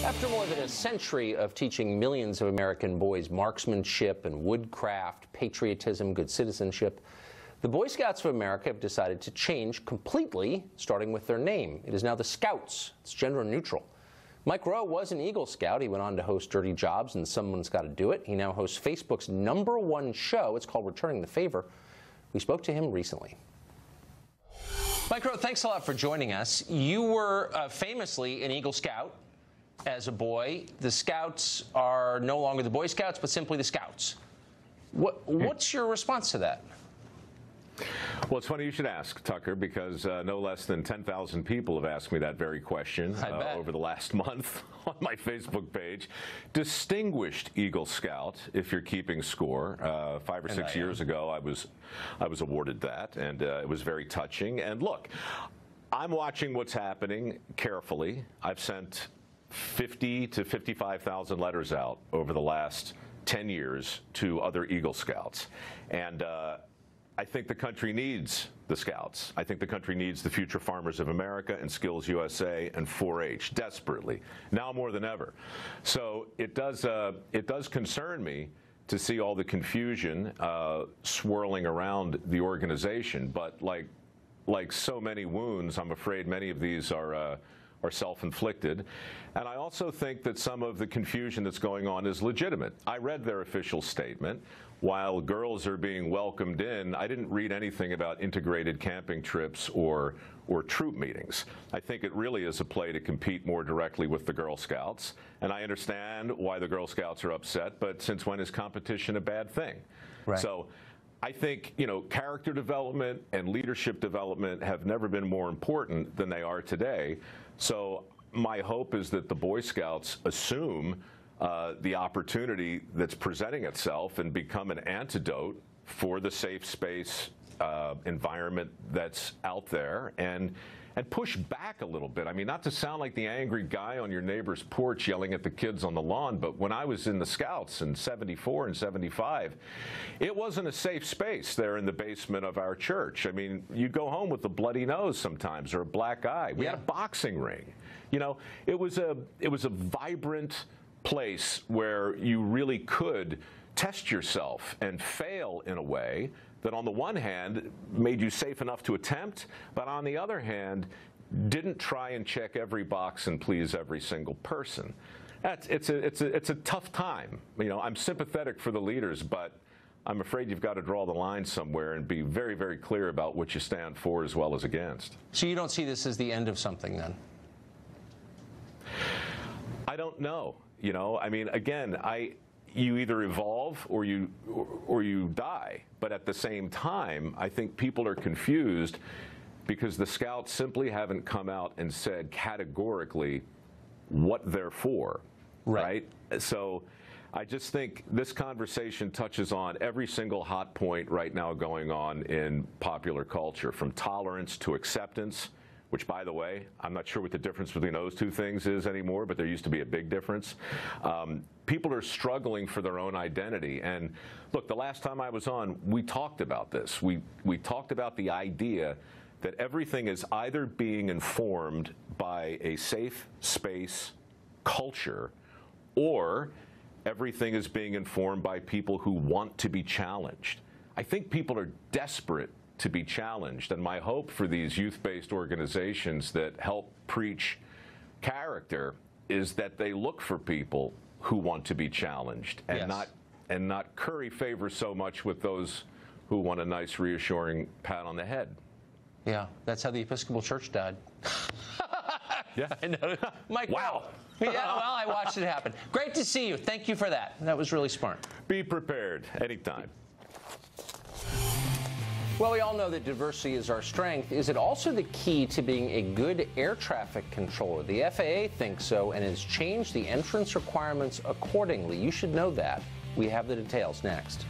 After more than a century of teaching millions of American boys marksmanship and woodcraft, patriotism, good citizenship, the Boy Scouts of America have decided to change completely, starting with their name. It is now the Scouts. It's gender neutral. Mike Rowe was an Eagle Scout. He went on to host Dirty Jobs and Someone's Got to Do It. He now hosts Facebook's #1 show. It's called Returning the Favor. We spoke to him recently. Mike Rowe, thanks a lot for joining us. You were famously an Eagle Scout as a boy. The Scouts are no longer the Boy Scouts, but simply the Scouts. What's your response to that? Well, it's funny you should ask, Tucker, because no less than 10,000 people have asked me that very question over the last month on my Facebook page. Distinguished Eagle Scout, if you're keeping score. 5 or 6 years ago, I was awarded that, and it was very touching. And look, I'm watching what's happening carefully. I've sent 50 to 55,000 letters out over the last 10 years to other Eagle Scouts. And I think the country needs the Scouts. I think the country needs the Future Farmers of America and Skills USA and 4-H desperately, now more than ever. So it does concern me to see all the confusion swirling around the organization. But like so many wounds, I'm afraid many of these are self-inflicted. And I also think that some of the confusion that's going on is legitimate. I read their official statement. While girls are being welcomed in, I didn't read anything about integrated camping trips or troop meetings. I think it really is a play to compete more directly with the Girl Scouts. And I understand why the Girl Scouts are upset, but since when is competition a bad thing? Right. So I think, character development and leadership development have never been more important than they are today. So my hope is that the Boy Scouts assume the opportunity that's presenting itself and become an antidote for the safe space environment that's out there and push back a little bit. I mean, not to sound like the angry guy on your neighbor's porch yelling at the kids on the lawn, but when I was in the Scouts in '74 and '75, it wasn't a safe space there in the basement of our church. I mean, you'd go home with a bloody nose sometimes or a black eye. We had a boxing ring. It was a vibrant place where you really could test yourself and fail in a way that on the one hand made you safe enough to attempt, but on the other hand didn't try and check every box and please every single person. It's a tough time. I'm sympathetic for the leaders, but I'm afraid you've got to draw the line somewhere and be very, very clear about what you stand for as well as against. So you don't see this as the end of something then? I don't know. I mean, again, you either evolve or you die. But at the same time, I think people are confused because the Scouts simply haven't come out and said categorically what they're for, right? So I just think this conversation touches on every single hot point right now going on in popular culture, from tolerance to acceptance, which, by the way, I'm not sure what the difference between those two things is anymore, but there used to be a big difference. People are struggling for their own identity. And look, the last time I was on, we talked about this. We talked about the idea that everything is either being informed by a safe space culture or everything is being informed by people who want to be challenged. I think people are desperate to be challenged, and my hope for these youth-based organizations that help preach character is that they look for people who want to be challenged and not curry favor so much with those who want a nice reassuring pat on the head. Yeah, that's how the Episcopal Church died. Yeah. I know. Mike, wow. Yeah, well, I watched it happen. Great to see you. Thank you for that. That was really smart. Be prepared anytime. Well, we all know that diversity is our strength. Is it also the key to being a good air traffic controller? The FAA thinks so and has changed the entrance requirements accordingly. You should know that. We have the details next.